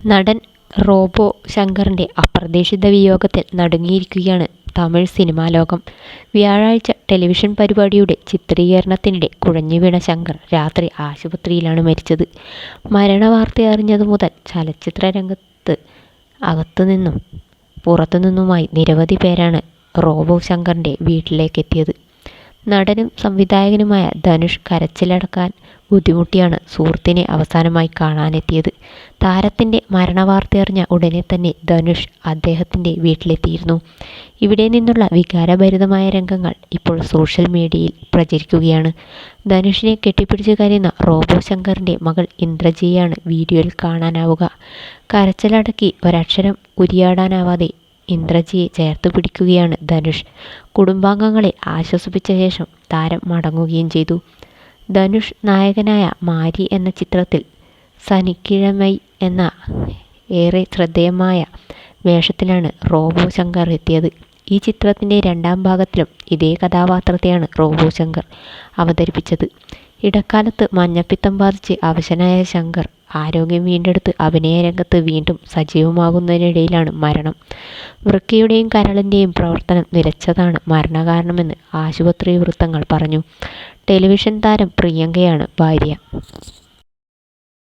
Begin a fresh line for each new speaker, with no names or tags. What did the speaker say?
നടൻ റോബോ ശങ്കറിൻ്റെ അപ്രതീക്ഷിത വിയോഗത്തിൽ നടുങ്ങിയിരിക്കുകയാണ് തമിഴ് സിനിമാ ലോകം. വ്യാഴാഴ്ച ടെലിവിഷൻ പരിപാടിയുടെ ചിത്രീകരണത്തിനിടെ കുഴഞ്ഞുവീണ ശങ്കർ രാത്രി ആശുപത്രിയിലാണ് മരിച്ചത്. മരണവാർത്തയറിഞ്ഞതു മുതൽ ചലച്ചിത്ര രംഗത്ത് അകത്തുനിന്നും പുറത്തുനിന്നുമായി നിരവധി പേരാണ് റോബോ ശങ്കറിൻ്റെ വീട്ടിലേക്കെത്തിയത്. നടനും സംവിധായകനുമായ ധനുഷ് കരച്ചിലടക്കാൻ ബുദ്ധിമുട്ടിയാണ് സുഹൃത്തിനെ അവസാനമായി കാണാനെത്തിയത്. താരത്തിൻ്റെ മരണവാർത്തയറിഞ്ഞ ഉടനെ തന്നെ ധനുഷ് അദ്ദേഹത്തിൻ്റെ വീട്ടിലെത്തിയിരുന്നു. ഇവിടെ നിന്നുള്ള വികാരഭരിതമായ രംഗങ്ങൾ ഇപ്പോൾ സോഷ്യൽ മീഡിയയിൽ പ്രചരിക്കുകയാണ്. ധനുഷിനെ കെട്ടിപ്പിടിച്ച് കരയുന്ന റോബോ ശങ്കറിൻ്റെ മകൾ ഇന്ദ്രജിയെയാണ് വീഡിയോയിൽ കാണാനാവുക. കരച്ചിലടക്കി ഒരക്ഷരം ഉരിയാടാനാവാതെ ഇന്ദ്രജിയെ ചേർത്ത് പിടിക്കുകയാണ് ധനുഷ്. കുടുംബാംഗങ്ങളെ ആശ്വസിപ്പിച്ച ശേഷം താരം മടങ്ങുകയും ചെയ്തു. ധനുഷ് നായകനായ മാരി എന്ന ചിത്രത്തിൽ സനിക്കിഴമൈ എന്ന ഏറെ ശ്രദ്ധേയമായ വേഷത്തിലാണ് റോബോ ശങ്കർ എത്തിയത്. ഈ ചിത്രത്തിൻ്റെ രണ്ടാം ഭാഗത്തിലും ഇതേ കഥാപാത്രത്തെയാണ് റോബോ ശങ്കർ അവതരിപ്പിച്ചത്. ഇടക്കാലത്ത് മഞ്ഞപ്പിത്തം ബാധിച്ച് അവശനായ ശങ്കർ ആരോഗ്യം വീണ്ടെടുത്ത് അഭിനയ രംഗത്ത് വീണ്ടും സജീവമാകുന്നതിനിടയിലാണ് മരണം. വൃക്കയുടെയും കരളിൻ്റെയും പ്രവർത്തനം നിലച്ചതാണ് മരണകാരണമെന്ന് ആശുപത്രി വൃത്തങ്ങൾ പറഞ്ഞു. ടെലിവിഷൻ താരം പ്രിയങ്കയാണ് ഭാര്യ.